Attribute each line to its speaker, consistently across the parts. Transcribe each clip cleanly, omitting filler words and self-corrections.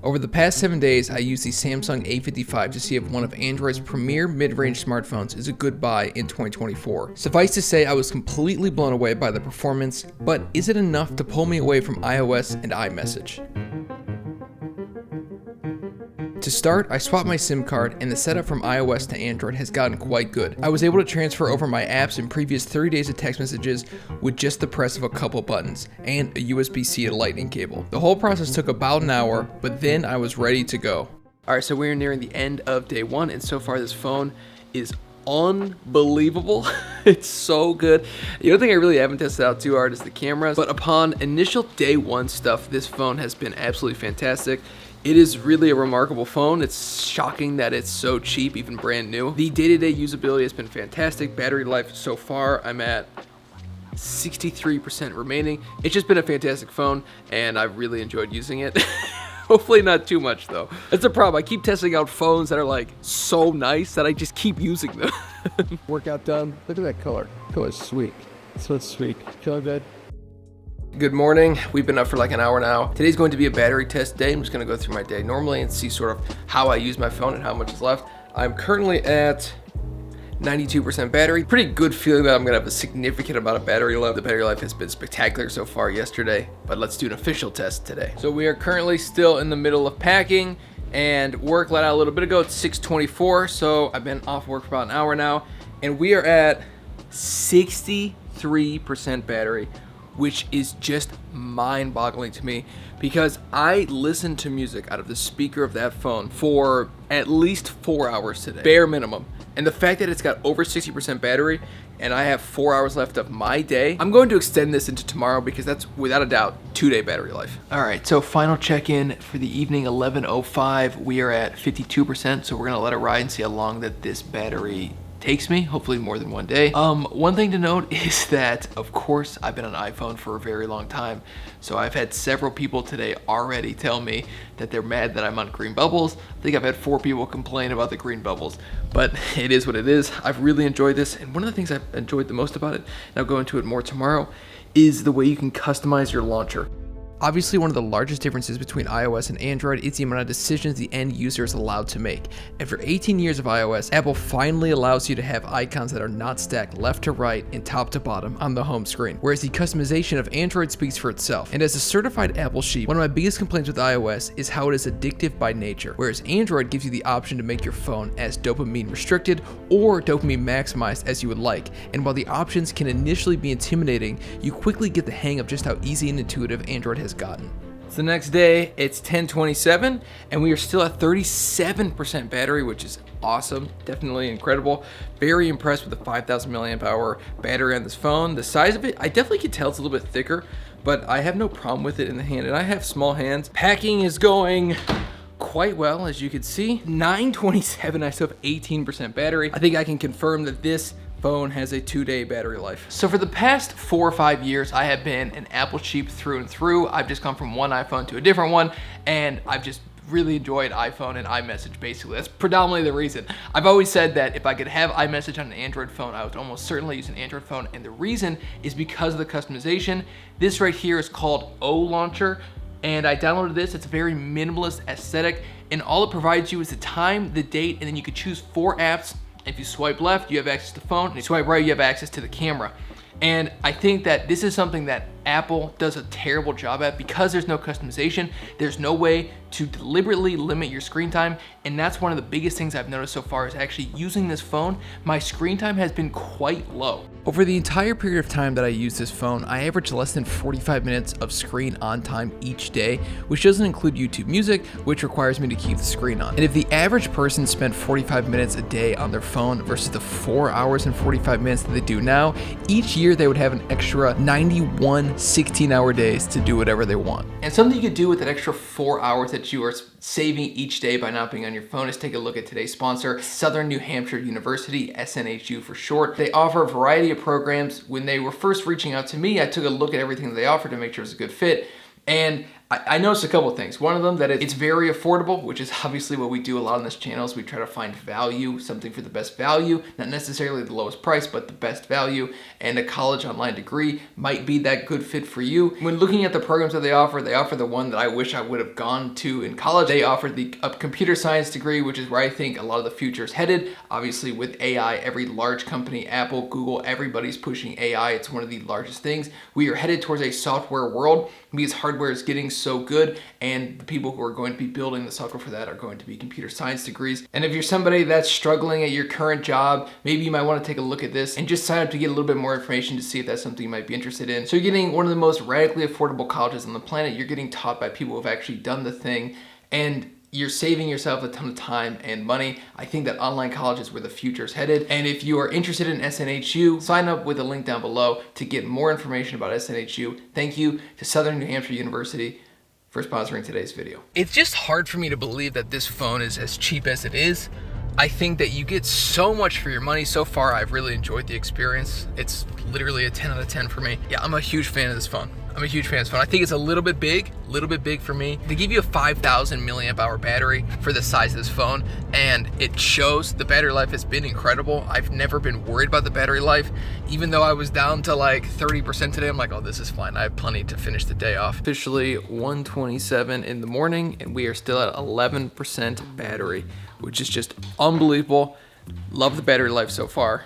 Speaker 1: Over the past 7 days, I used the Samsung A55 to see if one of Android's premier mid-range smartphones is a good buy in 2024. Suffice to say, I was completely blown away by the performance, but is it enough to pull me away from iOS and iMessage? To start, I swapped my SIM card and the setup from iOS to Android has gotten quite good. I was able to transfer over my apps and previous 30 days of text messages with just the press of a couple buttons and a USB-C to Lightning cable. The whole process took about an hour, but then I was ready to go. Alright, so we're nearing the end of day one, and so far this phone is unbelievable. It's so good. The other thing I really haven't tested out too hard is the cameras, but upon initial day one stuff, this phone has been absolutely fantastic. It is really a remarkable phone. It's shocking that it's so cheap, even brand new. The day-to-day usability has been fantastic. Battery life so far, I'm at 63% remaining. It's just been a fantastic phone, and I've really enjoyed using it. Hopefully not too much though. That's the problem. I keep testing out phones that are like so nice that I just keep using them.
Speaker 2: Workout done. Look at that color. Color's sweet. So sweet. Feel good?
Speaker 1: Good morning. We've been up for like an hour now. Today's going to be a battery test day. I'm just going to go through my day normally and see sort of how I use my phone and how much is left. I'm currently at 92% battery. Pretty good feeling that I'm going to have a significant amount of battery left. The battery life has been spectacular so far yesterday, but let's do an official test today. So we are currently still in the middle of packing, and work let out a little bit ago. It's 6:24, so I've been off work for about an hour now, and we are at 63% battery, which is just mind-boggling to me because I listened to music out of the speaker of that phone for at least 4 hours today, bare minimum. And the fact that it's got over 60% battery and I have 4 hours left of my day, I'm going to extend this into tomorrow because that's without a doubt 2-day battery life. All right, so final check-in for the evening, 11:05. We are at 52%, so we're gonna let it ride and see how long that this battery takes me, hopefully more than one day. One thing to note is that, of course, I've been on iPhone for a very long time, so I've had several people today already tell me that they're mad that I'm on green bubbles. I think I've had 4 people complain about the green bubbles, but it is what it is. I've really enjoyed this, and one of the things I've enjoyed the most about it, and I'll go into it more tomorrow, is the way you can customize your launcher. Obviously, one of the largest differences between iOS and Android is the amount of decisions the end user is allowed to make. After 18 years of iOS, Apple finally allows you to have icons that are not stacked left to right and top to bottom on the home screen, whereas the customization of Android speaks for itself. And as a certified Apple sheep, one of my biggest complaints with iOS is how it is addictive by nature, whereas Android gives you the option to make your phone as dopamine restricted or dopamine maximized as you would like. And while the options can initially be intimidating, you quickly get the hang of just how easy and intuitive Android has gotten. It's the next day, it's 10:27, and we are still at 37% battery, which is awesome, definitely incredible. Very impressed with the 5,000 milliamp hour battery on this phone. The size of it, I definitely can tell it's a little bit thicker, but I have no problem with it in the hand, and I have small hands. Packing is going quite well, as you can see. 9:27, I still have 18% battery. I think I can confirm that this phone has a 2-day battery life. So for the past 4 or 5 years, I have been an Apple sheep through and through. I've just gone from one iPhone to a different one, and I've just really enjoyed iPhone and iMessage, basically. That's predominantly the reason. I've always said that if I could have iMessage on an Android phone, I would almost certainly use an Android phone, and the reason is because of the customization. This right here is called O Launcher, and I downloaded this. It's a very minimalist aesthetic, and all it provides you is the time, the date, and then you could choose 4 apps. If you swipe left, you have access to the phone, and you swipe right, you have access to the camera. And I think that this is something that Apple does a terrible job at because there's no customization. There's no way to deliberately limit your screen time, and that's one of the biggest things I've noticed so far is actually using this phone. My screen time has been quite low. Over the entire period of time that I use this phone, I average less than 45 minutes of screen on time each day, which doesn't include YouTube Music, which requires me to keep the screen on. And if the average person spent 45 minutes a day on their phone versus the 4 hours and 45 minutes that they do now, each year they would have an extra 91 16-hour days to do whatever they want. And something you could do with that extra 4 hours that you are saving each day by not being on your phone is take a look at today's sponsor, Southern New Hampshire University, SNHU for short. They offer a variety of programs. When they were first reaching out to me, I took a look at everything that they offered to make sure it was a good fit. And I noticed a couple of things. One of them, that it's very affordable, which is obviously what we do a lot on this channel, is we try to find value, something for the best value, not necessarily the lowest price, but the best value, and a college online degree might be that good fit for you. When looking at the programs that they offer the one that I wish I would have gone to in college. They offer the computer science degree, which is where I think a lot of the future is headed. Obviously with AI, every large company, Apple, Google, everybody's pushing AI. It's one of the largest things. We are headed towards a software world because hardware is getting so good, and the people who are going to be building the software for that are going to be computer science degrees. And if you're somebody that's struggling at your current job, maybe you might want to take a look at this and just sign up to get a little bit more information to see if that's something you might be interested in. So you're getting one of the most radically affordable colleges on the planet. You're getting taught by people who have actually done the thing, and you're saving yourself a ton of time and money. I think that online college is where the future is headed. And if you are interested in SNHU, sign up with a link down below to get more information about SNHU. Thank you to Southern New Hampshire University for sponsoring today's video. It's just hard for me to believe that this phone is as cheap as it is. I think that you get so much for your money. So far, I've really enjoyed the experience. It's literally a 10 out of 10 for me. Yeah, I'm a huge fan of this phone. I'm a huge fan of this phone. I think it's a little bit big for me. They give you a 5,000 milliamp hour battery for the size of this phone, and it shows. The battery life has been incredible. I've never been worried about the battery life. Even though I was down to like 30% today, I'm like, oh, this is fine. I have plenty to finish the day off. Officially 1:27 in the morning, and we are still at 11% battery, which is just unbelievable. Love the battery life so far.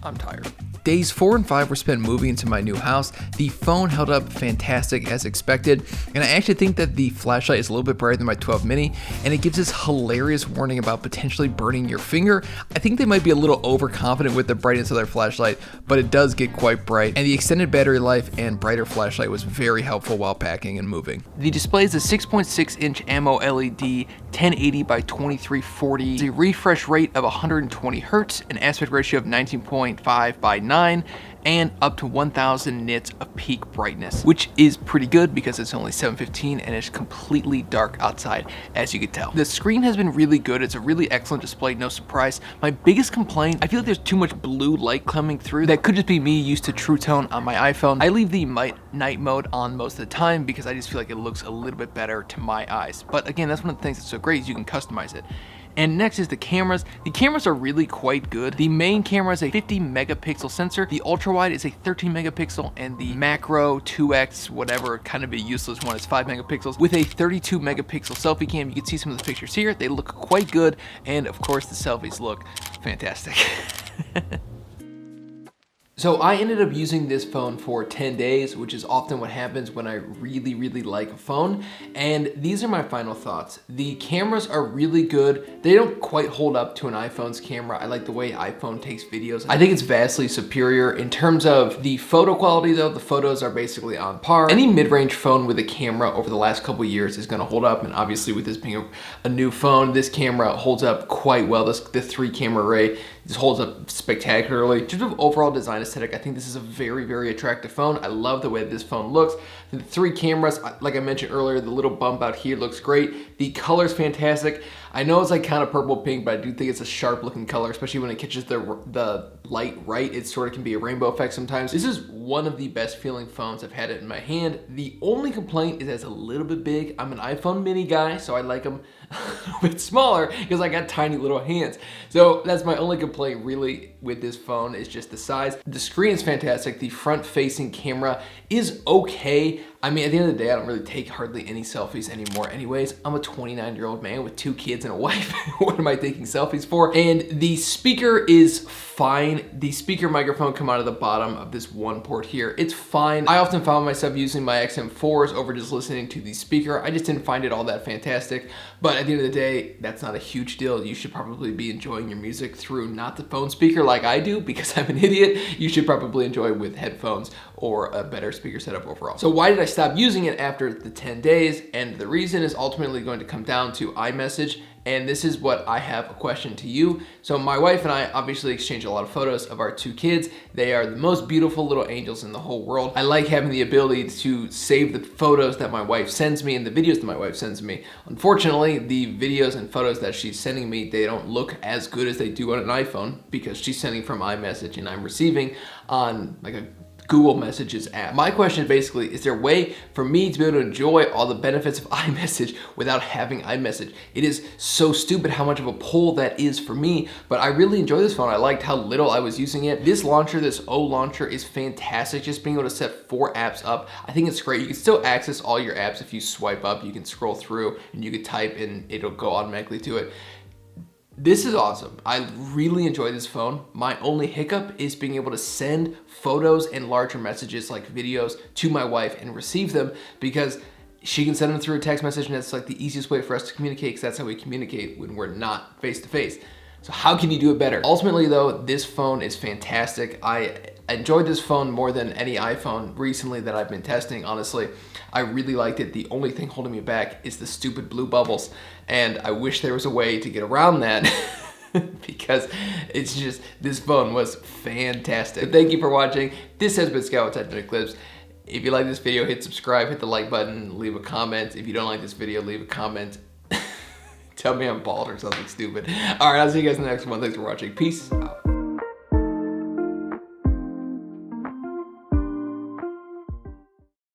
Speaker 1: I'm tired. Days 4 and 5 were spent moving into my new house. The phone held up fantastic as expected, and I actually think that the flashlight is a little bit brighter than my 12 mini, and it gives this hilarious warning about potentially burning your finger. I think they might be a little overconfident with the brightness of their flashlight, but it does get quite bright, and the extended battery life and brighter flashlight was very helpful while packing and moving. The display is a 6.6-inch AMO LED, 1080 by 2340, a refresh rate of 120 Hertz, an aspect ratio of 19.5 by 9, and up to 1000 nits of peak brightness, which is pretty good because it's only 7:15 and it's completely dark outside, as you can tell. The screen has been really good. It's a really excellent display, no surprise. My biggest complaint, I feel like there's too much blue light coming through. That could just be me used to True Tone on my iPhone. I leave the night mode on most of the time because I just feel like it looks a little bit better to my eyes. But again, that's one of the things that's so great is you can customize it. And next is the cameras. The cameras are really quite good. The main camera is a 50 megapixel sensor. The ultra wide is a 13 megapixel, and the macro 2x, whatever, kind of a useless one, is 5 megapixels with a 32 megapixel selfie cam. You can see some of the pictures here. They look quite good. And of course the selfies look fantastic. So I ended up using this phone for 10 days, which is often what happens when I really, really like a phone. And these are my final thoughts. The cameras are really good. They don't quite hold up to an iPhone's camera. I like the way iPhone takes videos. I think it's vastly superior. In terms of the photo quality though, the photos are basically on par. Any mid-range phone with a camera over the last couple years is gonna hold up. And obviously with this being a new phone, this camera holds up quite well. The 3-camera array just holds up spectacularly. In terms of overall design aesthetic, I think this is a very, very attractive phone. I love the way this phone looks. The 3 cameras, like I mentioned earlier, the little bump out here looks great. The color's fantastic. I know it's like kind of purple pink, but I do think it's a sharp looking color, especially when it catches the light right. It sort of can be a rainbow effect sometimes. This is one of the best feeling phones. I've had it in my hand. The only complaint is that it's a little bit big. I'm an iPhone mini guy, so I like them a little bit smaller because I got tiny little hands. So that's my only complaint really with this phone, is just the size. The screen is fantastic. The front facing camera is okay. I mean, at the end of the day, I don't really take hardly any selfies anymore anyways. I'm a 29-year-old man with 2 kids and a wife. What am I taking selfies for? And the speaker is fine. The speaker microphone come out of the bottom of this one port here. It's fine. I often found myself using my XM4s over just listening to the speaker. I just didn't find it all that fantastic. But at the end of the day, that's not a huge deal. You should probably be enjoying your music through not the phone speaker like I do, because I'm an idiot. You should probably enjoy it with headphones or a better speaker setup overall. So why did I stop using it after the 10 days? And the reason is ultimately going to come down to iMessage. And this is what I have a question to you. So my wife and I obviously exchange a lot of photos of our 2 kids. They are the most beautiful little angels in the whole world. I like having the ability to save the photos that my wife sends me and the videos that my wife sends me. Unfortunately, the videos and photos that she's sending me, they don't look as good as they do on an iPhone because she's sending from iMessage and I'm receiving on like a Google Messages app. My question is basically, is there a way for me to be able to enjoy all the benefits of iMessage without having iMessage? It is so stupid how much of a pull that is for me, but I really enjoy this phone. I liked how little I was using it. This launcher, this O launcher, is fantastic. Just being able to set 4 apps up, I think it's great. You can still access all your apps if you swipe up. You can scroll through and you can type and it'll go automatically to it. This is awesome. I really enjoy this phone. My only hiccup is being able to send photos and larger messages like videos to my wife and receive them, because she can send them through a text message, and that's like the easiest way for us to communicate, because that's how we communicate when we're not face to face. So how can you do it better? Ultimately though, this phone is fantastic. I enjoyed this phone more than any iPhone recently that I've been testing, honestly. I really liked it. The only thing holding me back is the stupid blue bubbles, and I wish there was a way to get around that because it's just, this phone was fantastic. But thank you for watching. This has been Scott with Techno Eclipse. If you like this video, hit subscribe, hit the like button, leave a comment. If you don't like this video, leave a comment. Tell me I'm bald or something stupid. All right, I'll see you guys in the next one. Thanks for watching. Peace out.